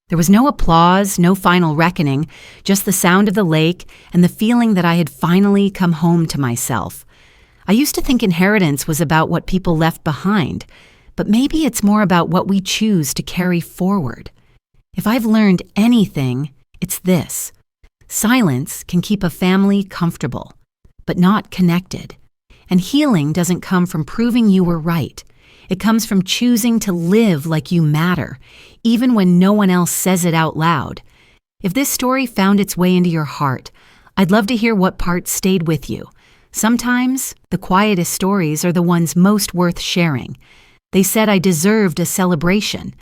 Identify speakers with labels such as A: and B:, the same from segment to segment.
A: There was no applause, no final reckoning, just the sound of the lake and the feeling that I had finally come home to myself. I used to think inheritance was about what people left behind, but maybe it's more about what we choose to carry forward. If I've learned anything, it's this. Silence can keep a family comfortable, but not connected. And healing doesn't come from proving you were right. It comes from choosing to live like you matter, even when no one else says it out loud. If this story found its way into your heart, I'd love to hear what parts stayed with you. Sometimes, the quietest stories are the ones most worth sharing. They said I deserved a celebration.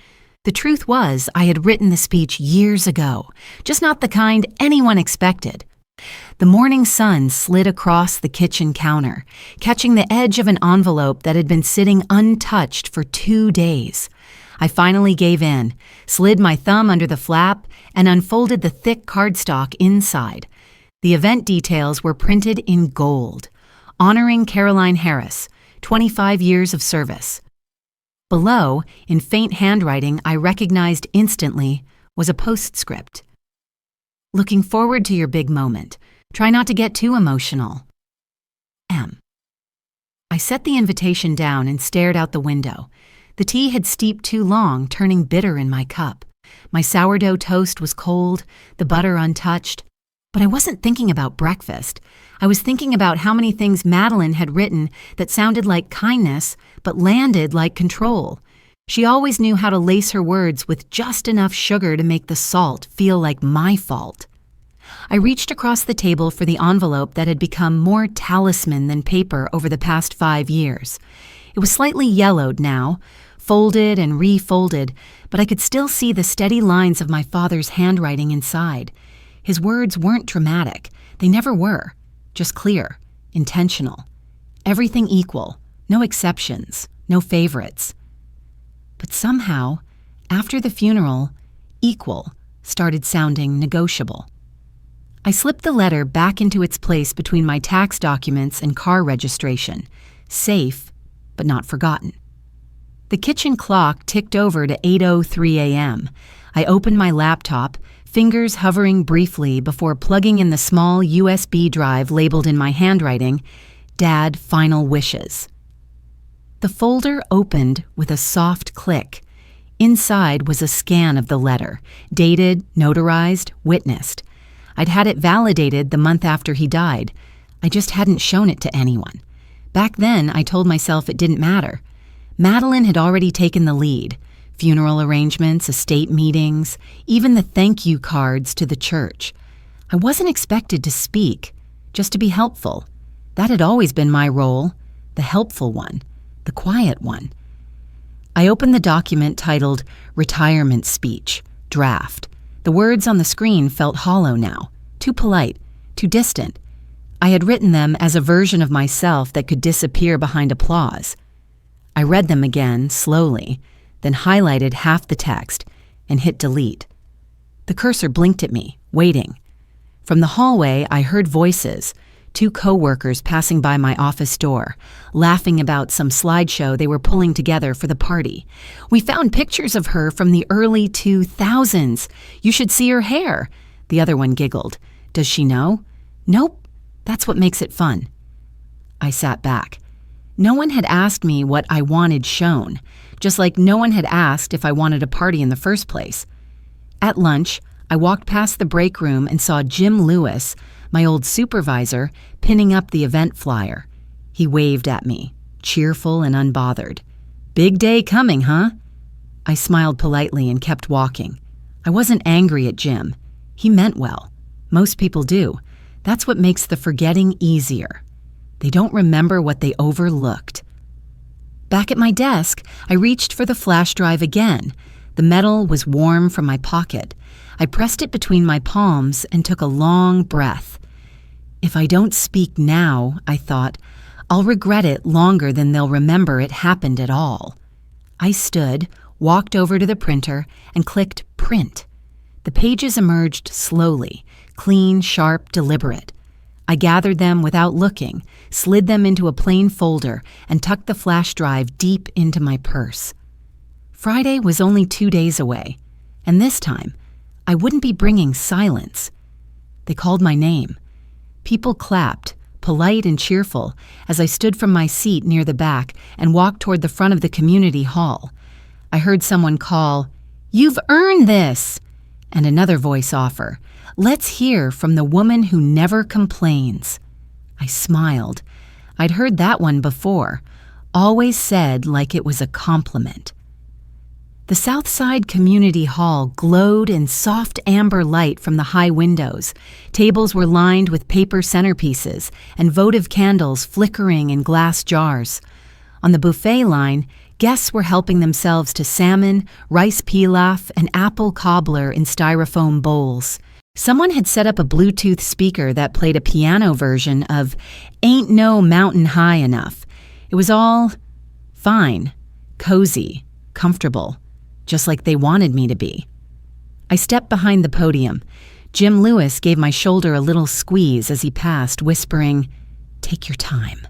A: The truth was, I had written the speech years ago, just not the kind anyone expected. The morning sun slid across the kitchen counter, catching the edge of an envelope that had been sitting untouched for 2 days. I finally gave in, slid my thumb under the flap, and unfolded the thick cardstock inside. The event details were printed in gold, honoring Caroline Harris, 25 years of service. Below, in faint handwriting I recognized instantly, was a postscript. Looking forward to your big moment. Try not to get too emotional. M. I set the invitation down and stared out the window. The tea had steeped too long, turning bitter in my cup. My sourdough toast was cold, the butter untouched. But I wasn't thinking about breakfast. I was thinking about how many things Madeline had written that sounded like kindness, but landed like control. She always knew how to lace her words with just enough sugar to make the salt feel like my fault. I reached across the table for the envelope that had become more talisman than paper over the past 5 years. It was slightly yellowed now, folded and refolded, but I could still see the steady lines of my father's handwriting inside. His words weren't dramatic. They never were. Just clear, intentional. Everything equal, no exceptions, no favorites. But somehow, after the funeral, equal started sounding negotiable. I slipped the letter back into its place between my tax documents and car registration. Safe, but not forgotten. The kitchen clock ticked over to 8:03 a.m. I opened my laptop, fingers hovering briefly before plugging in the small USB drive labeled in my handwriting, Dad, Final Wishes. The folder opened with a soft click. Inside was a scan of the letter, dated, notarized, witnessed. I'd had it validated the month after he died. I just hadn't shown it to anyone. Back then, I told myself it didn't matter. Madeline had already taken the lead. Funeral arrangements, estate meetings, even the thank you cards to the church. I wasn't expected to speak, just to be helpful. That had always been my role, the helpful one, the quiet one. I opened the document titled Retirement Speech, Draft. The words on the screen felt hollow now, too polite, too distant. I had written them as a version of myself that could disappear behind applause. I read them again, slowly, then highlighted half the text and hit delete. The cursor blinked at me, waiting. From the hallway, I heard voices, 2 coworkers passing by my office door, laughing about some slideshow they were pulling together for the party. "We found pictures of her from the early 2000s. You should see her hair." The other one giggled. "Does she know?" "Nope. That's what makes it fun." I sat back. No one had asked me what I wanted shown, just like no one had asked if I wanted a party in the first place. At lunch, I walked past the break room and saw Jim Lewis, my old supervisor, pinning up the event flyer. He waved at me, cheerful and unbothered. "Big day coming, huh?" I smiled politely and kept walking. I wasn't angry at Jim. He meant well. Most people do. That's what makes the forgetting easier. They don't remember what they overlooked. Back at my desk, I reached for the flash drive again. The metal was warm from my pocket. I pressed it between my palms and took a long breath. If I don't speak now, I thought, I'll regret it longer than they'll remember it happened at all. I stood, walked over to the printer, and clicked print. The pages emerged slowly, clean, sharp, deliberate. I gathered them without looking, slid them into a plain folder, and tucked the flash drive deep into my purse. Friday was only 2 days away. And this time, I wouldn't be bringing silence. They called my name. People clapped, polite and cheerful, as I stood from my seat near the back and walked toward the front of the community hall. I heard someone call, "You've earned this!" and another voice offer, "Let's hear from the woman who never complains." I smiled. I'd heard that one before, always said like it was a compliment. The Southside Community Hall glowed in soft amber light from the high windows. Tables were lined with paper centerpieces and votive candles flickering in glass jars. On the buffet line, guests were helping themselves to salmon, rice pilaf, and apple cobbler in styrofoam bowls. Someone had set up a Bluetooth speaker that played a piano version of "Ain't No Mountain High Enough." It was all fine, cozy, comfortable, just like they wanted me to be. I stepped behind the podium. Jim Lewis gave my shoulder a little squeeze as he passed, whispering, "Take your time."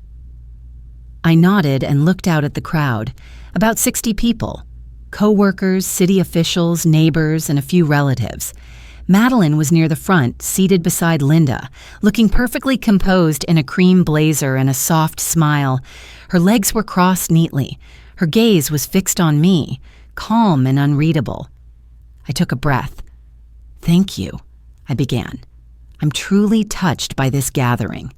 A: I nodded and looked out at the crowd, about 60 people, co-workers, city officials, neighbors, and a few relatives. Madeline was near the front, seated beside Linda, looking perfectly composed in a cream blazer and a soft smile. Her legs were crossed neatly. Her gaze was fixed on me, calm and unreadable. I took a breath. "Thank you," I began. "I'm truly touched by this gathering.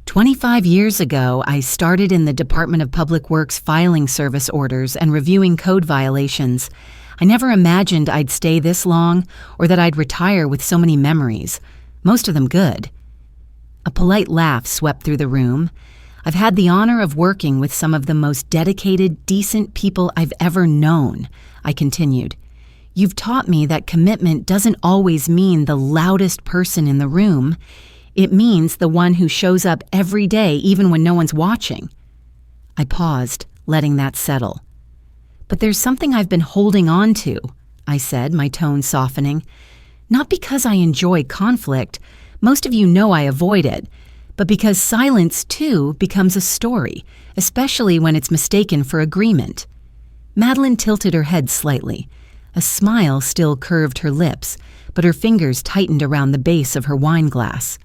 A: 25 years ago, I started in the Department of Public Works filing service orders and reviewing code violations. I never imagined I'd stay this long or that I'd retire with so many memories, most of them good." A polite laugh swept through the room. "I've had the honor of working with some of the most dedicated, decent people I've ever known," I continued. "You've taught me that commitment doesn't always mean the loudest person in the room. It means the one who shows up every day, even when no one's watching." I paused, letting that settle. "But there's something I've been holding on to," I said, my tone softening. "Not because I enjoy conflict. Most of you know I avoid it. But because silence, too, becomes a story, especially when it's mistaken for agreement." Madeline tilted her head slightly. A smile still curved her lips, but her fingers tightened around the base of her wine glass.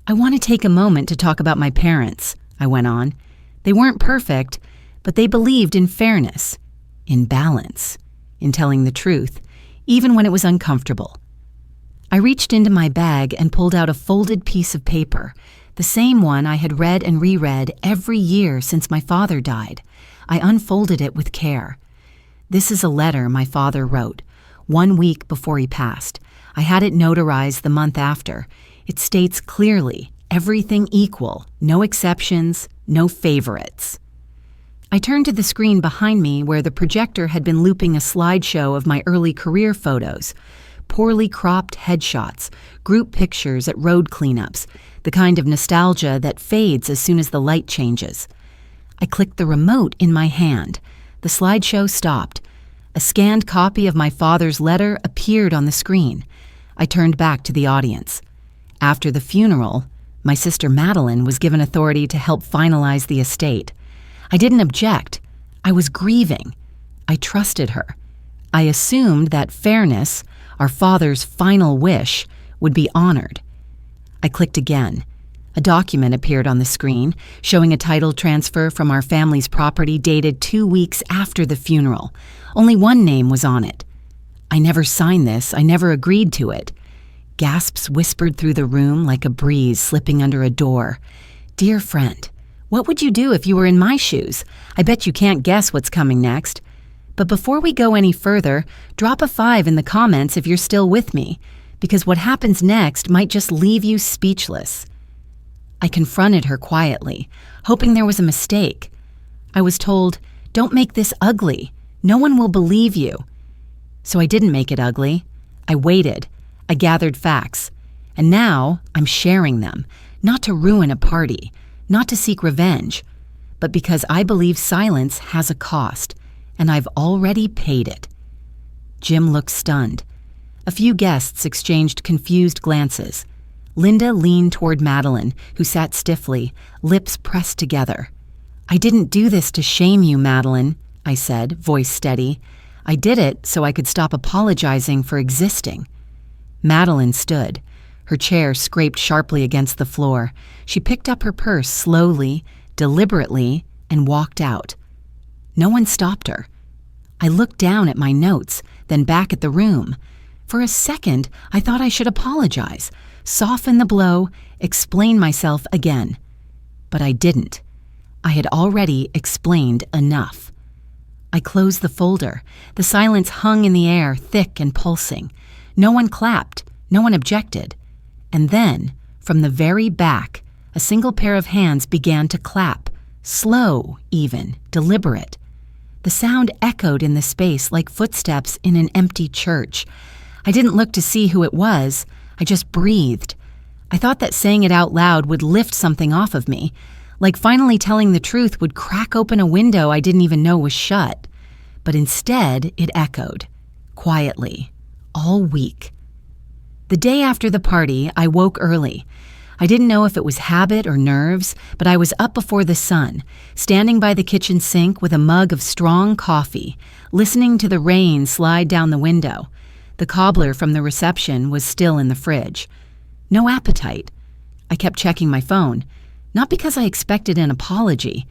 A: "I want to take a moment to talk about my parents," I went on. "They weren't perfect, but they believed in fairness, in balance, in telling the truth, even when it was uncomfortable." I reached into my bag and pulled out a folded piece of paper, the same one I had read and reread every year since my father died. I unfolded it with care. "This is a letter my father wrote, 1 week before he passed. I had it notarized the month after. It states clearly, everything equal, no exceptions, no favorites." I turned to the screen behind me where the projector had been looping a slideshow of my early career photos. Poorly cropped headshots, group pictures at road cleanups, the kind of nostalgia that fades as soon as the light changes. I clicked the remote in my hand. The slideshow stopped. A scanned copy of my father's letter appeared on the screen. I turned back to the audience. After the funeral, my sister Madeline was given authority to help finalize the estate. I didn't object. I was grieving. I trusted her. I assumed that fairness, our father's final wish, would be honored. I clicked again. A document appeared on the screen, showing a title transfer from our family's property dated 2 weeks after the funeral. Only one name was on it. "I never signed this. I never agreed to it." Gasps whispered through the room like a breeze slipping under a door. "Dear friend, what would you do if you were in my shoes? I bet you can't guess what's coming next. But before we go any further, drop a 5 in the comments if you're still with me, because what happens next might just leave you speechless." I confronted her quietly, hoping there was a mistake. I was told, "Don't make this ugly. No one will believe you." So I didn't make it ugly. I waited. I gathered facts. And now I'm sharing them, not to ruin a party, not to seek revenge, but because I believe silence has a cost, and I've already paid it. Jim looked stunned. A few guests exchanged confused glances. Linda leaned toward Madeline, who sat stiffly, lips pressed together. "I didn't do this to shame you, Madeline," I said, voice steady. I did it so I could stop apologizing for existing. Madeline stood. Her chair scraped sharply against the floor. She picked up her purse slowly, deliberately, and walked out. No one stopped her. I looked down at my notes, then back at the room. For a second, I thought I should apologize, soften the blow, explain myself again. But I didn't. I had already explained enough. I closed the folder. The silence hung in the air, thick and pulsing. No one clapped. No one objected. And then, from the very back, a single pair of hands began to clap, slow even, deliberate. The sound echoed in the space like footsteps in an empty church. I didn't look to see who it was. I just breathed. I thought that saying it out loud would lift something off of me, like finally telling the truth would crack open a window I didn't even know was shut. But instead, it echoed, quietly, all week. The day after the party, I woke early. I didn't know if it was habit or nerves, but I was up before the sun, standing by the kitchen sink with a mug of strong coffee, listening to the rain slide down the window. The cobbler from the reception was still in the fridge. No appetite. I kept checking my phone, not because I expected an apology,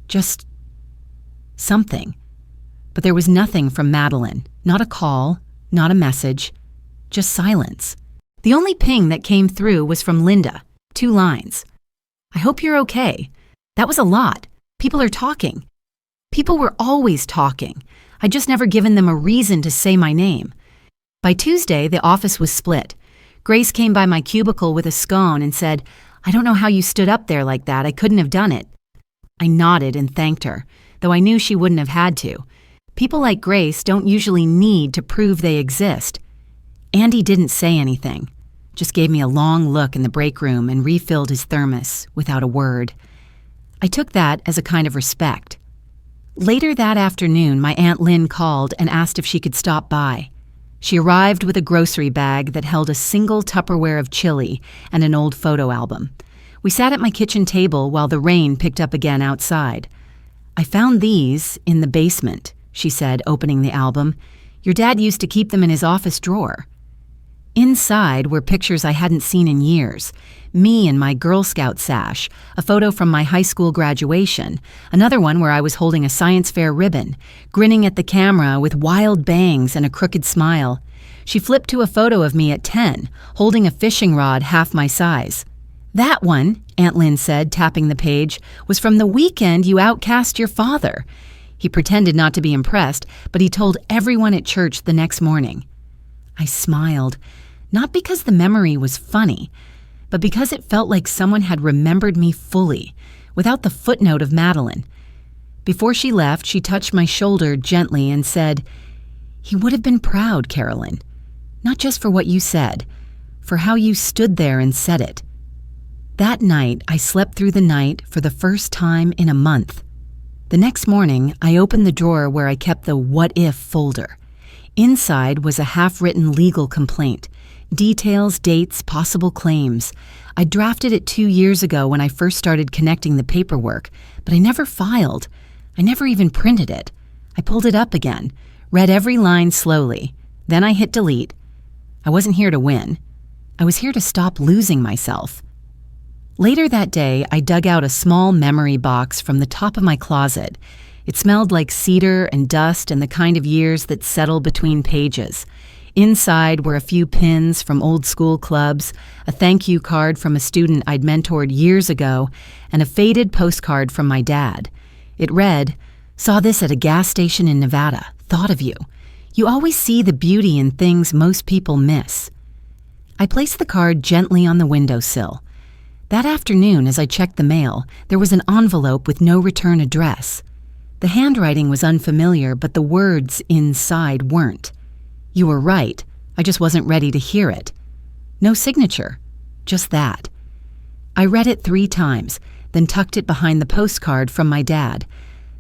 A: just something. But there was nothing from Madeline, not a call, not a message, just silence. The only ping that came through was from Linda, 2 lines. I hope you're okay. That was a lot. People are talking. People were always talking. I'd just never given them a reason to say my name. By Tuesday, the office was split. Grace came by my cubicle with a scone and said, "I don't know how you stood up there like that. I couldn't have done it." I nodded and thanked her, though I knew she wouldn't have had to. People like Grace don't usually need to prove they exist. Andy didn't say anything, just gave me a long look in the break room and refilled his thermos without a word. I took that as a kind of respect. Later that afternoon, my Aunt Lynn called and asked if she could stop by. She arrived with a grocery bag that held a single Tupperware of chili and an old photo album. We sat at my kitchen table while the rain picked up again outside. "I found these in the basement," she said, opening the album. "Your dad used to keep them in his office drawer." Inside were pictures I hadn't seen in years. Me in my Girl Scout sash, a photo from my high school graduation, another one where I was holding a science fair ribbon, grinning at the camera with wild bangs and a crooked smile. She flipped to a photo of me at 10, holding a fishing rod half my size. "That one," Aunt Lynn said, tapping the page, "was from the weekend you outcast your father." He pretended not to be impressed, but he told everyone at church the next morning. I smiled. Not because the memory was funny, but because it felt like someone had remembered me fully, without the footnote of Madeline. Before she left, she touched my shoulder gently and said, "He would have been proud, Carolyn. Not just for what you said, for how you stood there and said it." That night, I slept through the night for the first time in a month. The next morning, I opened the drawer where I kept the "What If" folder. Inside was a half-written legal complaint. Details, dates, possible claims. I drafted it 2 years ago when I first started connecting the paperwork, but I never filed. I never even printed it. I pulled it up again, read every line slowly. Then I hit delete. I wasn't here to win. I was here to stop losing myself. Later that day, I dug out a small memory box from the top of my closet. It smelled like cedar and dust and the kind of years that settle between pages. Inside were a few pins from old school clubs, a thank you card from a student I'd mentored years ago, and a faded postcard from my dad. It read, "Saw this at a gas station in Nevada. Thought of you. You always see the beauty in things most people miss." I placed the card gently on the windowsill. That afternoon, as I checked the mail, there was an envelope with no return address. The handwriting was unfamiliar, but the words inside weren't. You were right. I just wasn't ready to hear it. No signature. Just that. I read it 3 times, then tucked it behind the postcard from my dad.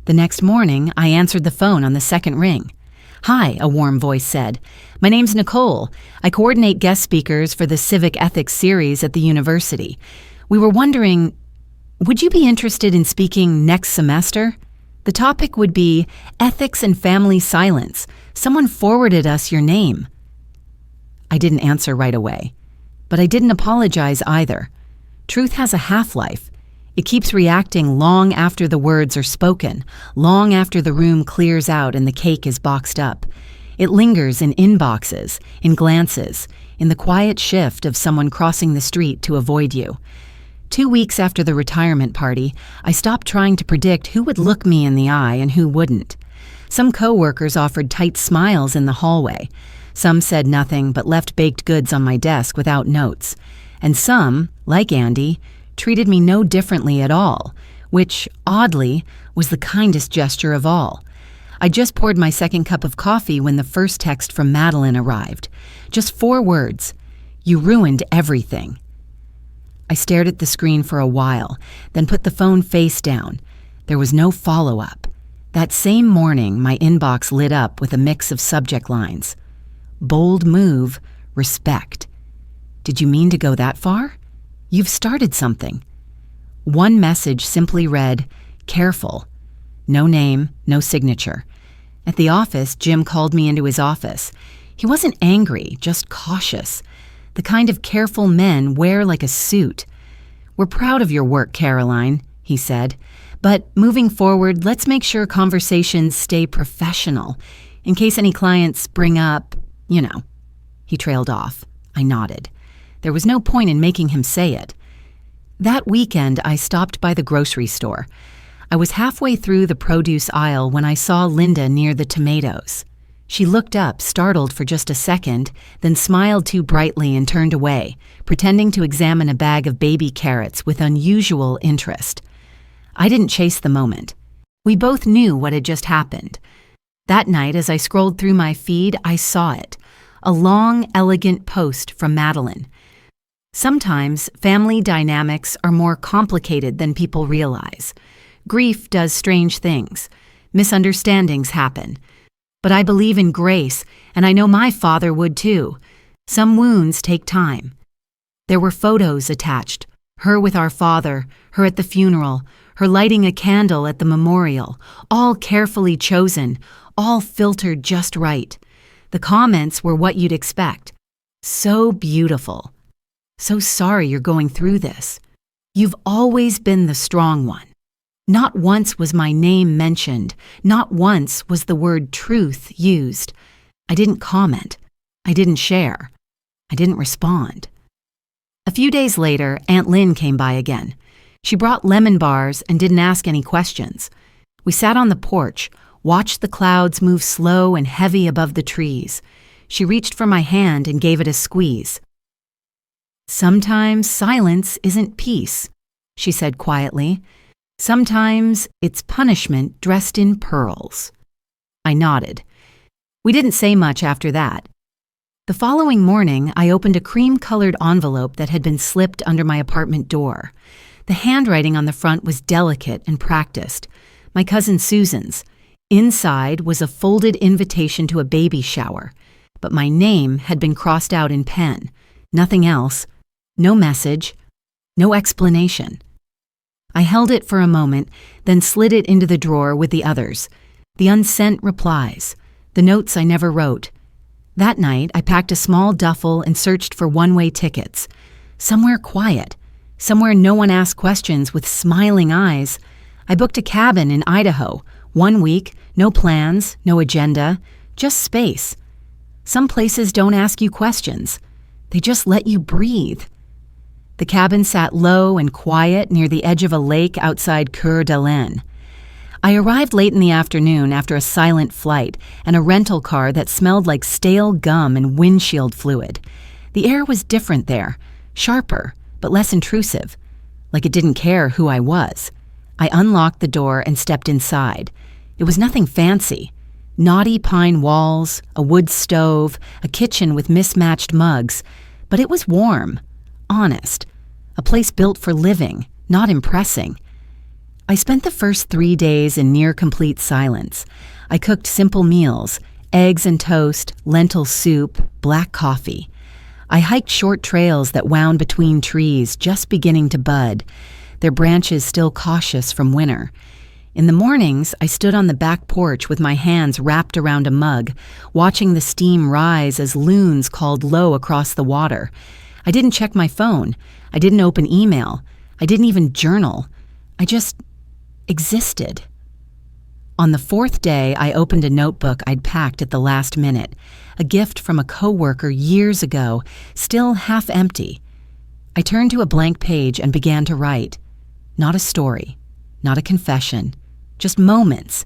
A: The next morning, I answered the phone on the second ring. "Hi," a warm voice said. "My name's Nicole. I coordinate guest speakers for the Civic Ethics series at the university. We were wondering, would you be interested in speaking next semester?" The topic would be ethics and family silence. Someone forwarded us your name. I didn't answer right away, but I didn't apologize either. Truth has a half-life. It keeps reacting long after the words are spoken, long after the room clears out and the cake is boxed up. It lingers in inboxes, in glances, in the quiet shift of someone crossing the street to avoid you. 2 weeks after the retirement party, I stopped trying to predict who would look me in the eye and who wouldn't. Some coworkers offered tight smiles in the hallway. Some said nothing but left baked goods on my desk without notes. And some, like Andy, treated me no differently at all, which, oddly, was the kindest gesture of all. I just poured my second cup of coffee when the first text from Madeline arrived. Just 4 words. "You ruined everything." I stared at the screen for a while, then put the phone face down. There was no follow-up. That same morning, my inbox lit up with a mix of subject lines. Bold move, respect. Did you mean to go that far? You've started something. One message simply read, "Careful." No name, no signature. At the office, Jim called me into his office. He wasn't angry, just cautious. The kind of careful men wear like a suit. "We're proud of your work, Caroline," he said. "But moving forward, let's make sure conversations stay professional. In case any clients bring up, you know." He trailed off. I nodded. There was no point in making him say it. That weekend, I stopped by the grocery store. I was halfway through the produce aisle when I saw Linda near the tomatoes. She looked up, startled for just a second, then smiled too brightly and turned away, pretending to examine a bag of baby carrots with unusual interest. I didn't chase the moment. We both knew what had just happened. That night, as I scrolled through my feed, I saw it. A long, elegant post from Madeline. Sometimes family dynamics are more complicated than people realize. Grief does strange things. Misunderstandings happen. But I believe in grace, and I know my father would too. Some wounds take time. There were photos attached. Her with our father, her at the funeral, her lighting a candle at the memorial, all carefully chosen, all filtered just right. The comments were what you'd expect. "So beautiful. So sorry you're going through this. You've always been the strong one." Not once was my name mentioned. Not once was the word truth used. I didn't comment. I didn't share. I didn't respond. A few days later, Aunt Lynn came by again. She brought lemon bars and didn't ask any questions. We sat on the porch, watched the clouds move slow and heavy above the trees. She reached for my hand and gave it a squeeze. "Sometimes silence isn't peace," she said quietly. "Sometimes it's punishment dressed in pearls." I nodded. We didn't say much after that. The following morning, I opened a cream-colored envelope that had been slipped under my apartment door. The handwriting on the front was delicate and practiced. My cousin Susan's. Inside was a folded invitation to a baby shower, but my name had been crossed out in pen. Nothing else. No message. No explanation. I held it for a moment, then slid it into the drawer with the others. The unsent replies. The notes I never wrote. That night, I packed a small duffel and searched for one-way tickets. Somewhere quiet. Somewhere no one asked questions with smiling eyes. I booked a cabin in Idaho. 1 week, no plans, no agenda, just space. Some places don't ask you questions. They just let you breathe. The cabin sat low and quiet near the edge of a lake outside Coeur d'Alene. I arrived late in the afternoon after a silent flight and a rental car that smelled like stale gum and windshield fluid. The air was different there, sharper, but less intrusive, like it didn't care who I was. I unlocked the door and stepped inside. It was nothing fancy. Knotty pine walls, a wood stove, a kitchen with mismatched mugs, but it was warm. Honest. A place built for living, not impressing. I spent the first 3 days in near-complete silence. I cooked simple meals, eggs and toast, lentil soup, black coffee. I hiked short trails that wound between trees just beginning to bud, their branches still cautious from winter. In the mornings, I stood on the back porch with my hands wrapped around a mug, watching the steam rise as loons called low across the water. I didn't check my phone. I didn't open email. I didn't even journal. I just existed. On the fourth day, I opened a notebook I'd packed at the last minute, a gift from a coworker years ago, still half empty. I turned to a blank page and began to write. Not a story, not a confession, just moments.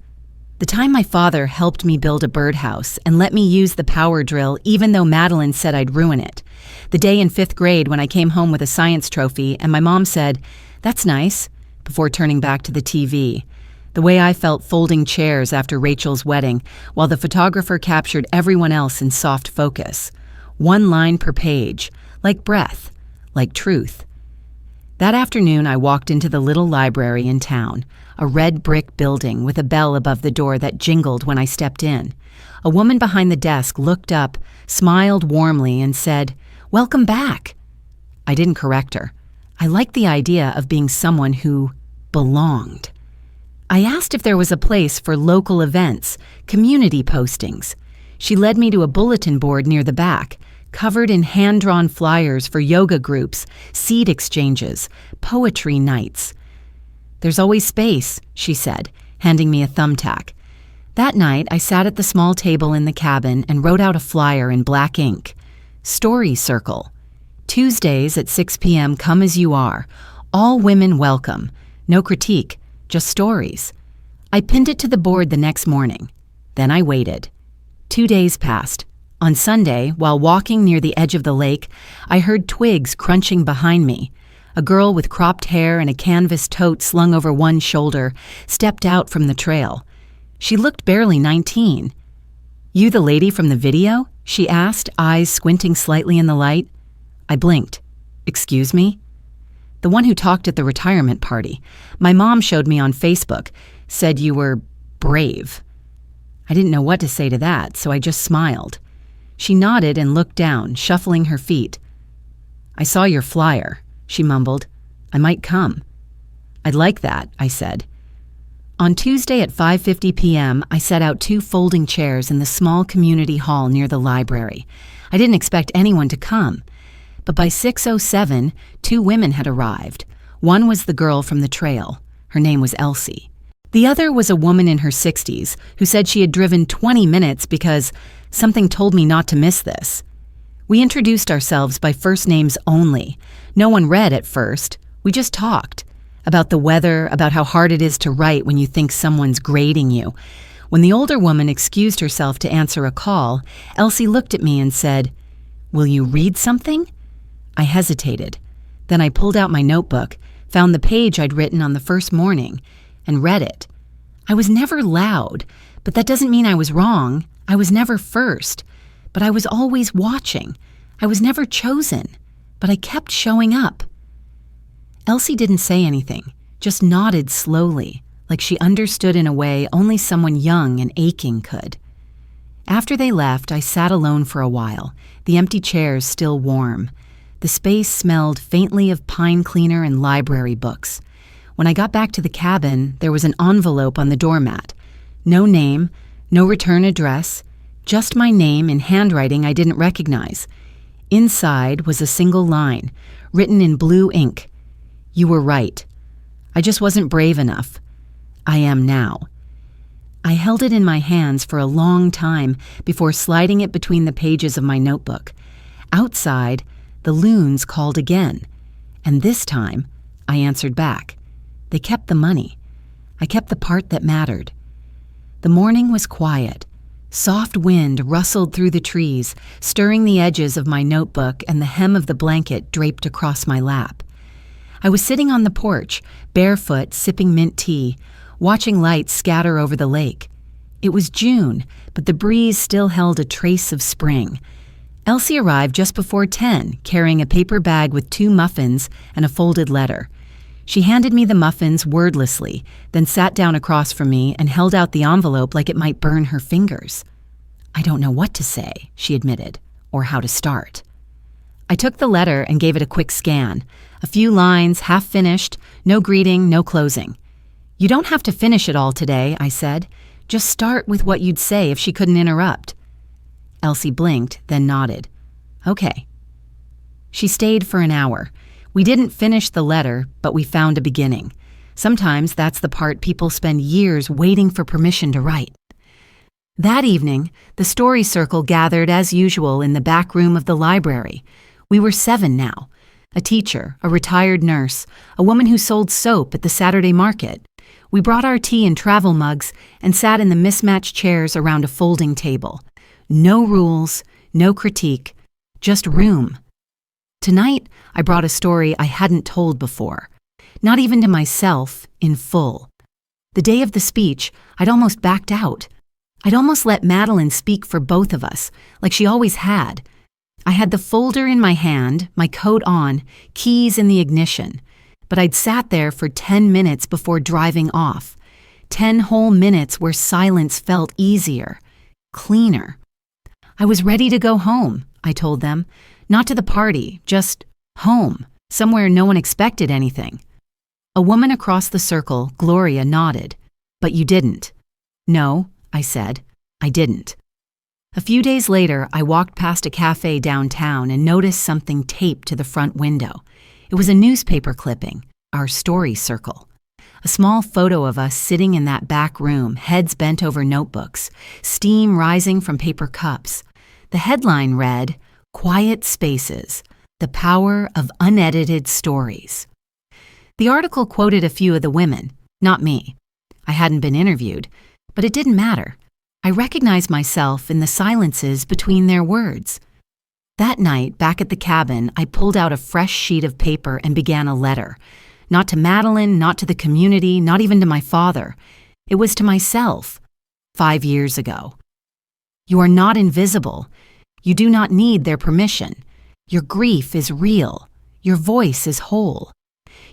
A: The time my father helped me build a birdhouse and let me use the power drill even though Madeline said I'd ruin it. The day in 5th grade when I came home with a science trophy and my mom said, "That's nice," before turning back to the TV. The way I felt folding chairs after Rachel's wedding while the photographer captured everyone else in soft focus. One line per page, like breath, like truth. That afternoon I walked into the little library in town, a red brick building with a bell above the door that jingled when I stepped in. A woman behind the desk looked up, smiled warmly, and said, "Welcome back." I didn't correct her. I liked the idea of being someone who belonged. I asked if there was a place for local events, community postings. She led me to a bulletin board near the back, covered in hand-drawn flyers for yoga groups, seed exchanges, poetry nights. "There's always space," she said, handing me a thumbtack. That night, I sat at the small table in the cabin and wrote out a flyer in black ink. Story Circle. Tuesdays at 6 p.m. Come as you are. All women welcome. No critique, just stories. I pinned it to the board the next morning. Then I waited. 2 days passed. On Sunday, while walking near the edge of the lake, I heard twigs crunching behind me. A girl with cropped hair and a canvas tote slung over one shoulder stepped out from the trail. She looked barely 19. "You the lady from the video?" she asked, eyes squinting slightly in the light. I blinked. "Excuse me?" "The one who talked at the retirement party. My mom showed me on Facebook. Said you were brave." I didn't know what to say to that, so I just smiled. She nodded and looked down, shuffling her feet. "I saw your flyer," she mumbled. "I might come." "I'd like that," I said. On Tuesday at 5:50 p.m., I set out 2 folding chairs in the small community hall near the library. I didn't expect anyone to come. But by 6:07, 2 women had arrived. One was the girl from the trail. Her name was Elsie. The other was a woman in her 60s who said she had driven 20 minutes because something told me not to miss this. We introduced ourselves by first names only. No one read at first. We just talked. About the weather, about how hard it is to write when you think someone's grading you. When the older woman excused herself to answer a call, Elsie looked at me and said, "Will you read something?" I hesitated. Then I pulled out my notebook, found the page I'd written on the first morning, and read it. I was never loud, but that doesn't mean I was wrong. I was never first, but I was always watching. I was never chosen, but I kept showing up. Elsie didn't say anything, just nodded slowly, like she understood in a way only someone young and aching could. After they left, I sat alone for a while, the empty chairs still warm. The space smelled faintly of pine cleaner and library books. When I got back to the cabin, there was an envelope on the doormat. No name, no return address, just my name in handwriting I didn't recognize. Inside was a single line, written in blue ink. "You were right. I just wasn't brave enough. I am now." I held it in my hands for a long time before sliding it between the pages of my notebook. Outside, the loons called again, and this time I answered back. They kept the money. I kept the part that mattered. The morning was quiet. Soft wind rustled through the trees, stirring the edges of my notebook and the hem of the blanket draped across my lap. I was sitting on the porch, barefoot, sipping mint tea, watching lights scatter over the lake. It was June, but the breeze still held a trace of spring. Elsie arrived just before 10, carrying a paper bag with 2 muffins and a folded letter. She handed me the muffins wordlessly, then sat down across from me and held out the envelope like it might burn her fingers. "I don't know what to say," she admitted, "or how to start." I took the letter and gave it a quick scan. A few lines, half finished, no greeting, no closing. You don't have to finish it all today, I said. Just start with what you'd say if she couldn't interrupt. Elsie blinked, then nodded. Okay. She stayed for an hour. We didn't finish the letter, but we found a beginning. Sometimes that's the part people spend years waiting for permission to write. That evening, the story circle gathered as usual in the back room of the library. We were 7 now. A teacher, a retired nurse, a woman who sold soap at the Saturday market. We brought our tea in travel mugs and sat in the mismatched chairs around a folding table. No rules, no critique, just room. Tonight, I brought a story I hadn't told before. Not even to myself, in full. The day of the speech, I'd almost backed out. I'd almost let Madeline speak for both of us, like she always had. I had the folder in my hand, my coat on, keys in the ignition. But I'd sat there for 10 minutes before driving off. 10 whole minutes where silence felt easier, cleaner. I was ready to go home, I told them. Not to the party, just home, somewhere no one expected anything. A woman across the circle, Gloria, nodded. But you didn't. No, I said. I didn't. A few days later, I walked past a cafe downtown and noticed something taped to the front window. It was a newspaper clipping, our story circle. A small photo of us sitting in that back room, heads bent over notebooks, steam rising from paper cups. The headline read, "Quiet Spaces, the Power of Unedited Stories." The article quoted a few of the women, not me. I hadn't been interviewed, but it didn't matter. I recognized myself in the silences between their words. That night, back at the cabin, I pulled out a fresh sheet of paper and began a letter. Not to Madeline, not to the community, not even to my father. It was to myself, 5 years ago. You are not invisible. You do not need their permission. Your grief is real. Your voice is whole.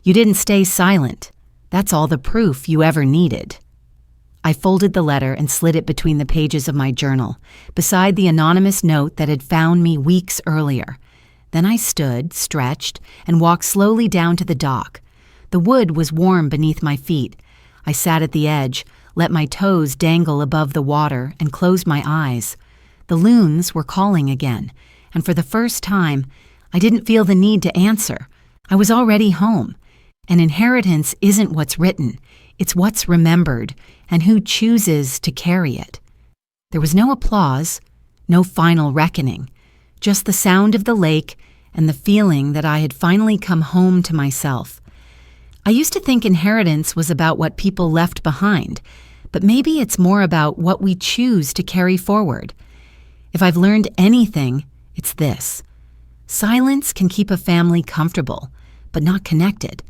A: You didn't stay silent. That's all the proof you ever needed. I folded the letter and slid it between the pages of my journal, beside the anonymous note that had found me weeks earlier. Then I stood, stretched, and walked slowly down to the dock. The wood was warm beneath my feet. I sat at the edge, let my toes dangle above the water, and closed my eyes. The loons were calling again, and for the first time, I didn't feel the need to answer. I was already home. An inheritance isn't what's written. It's what's remembered, and who chooses to carry it. There was no applause, no final reckoning, just the sound of the lake and the feeling that I had finally come home to myself. I used to think inheritance was about what people left behind, but maybe it's more about what we choose to carry forward. If I've learned anything, it's this. Silence can keep a family comfortable, but not connected.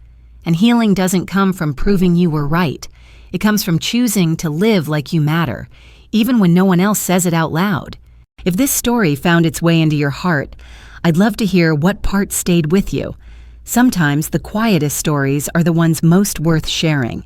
A: And healing doesn't come from proving you were right. It comes from choosing to live like you matter, even when no one else says it out loud. If this story found its way into your heart, I'd love to hear what part stayed with you. Sometimes the quietest stories are the ones most worth sharing.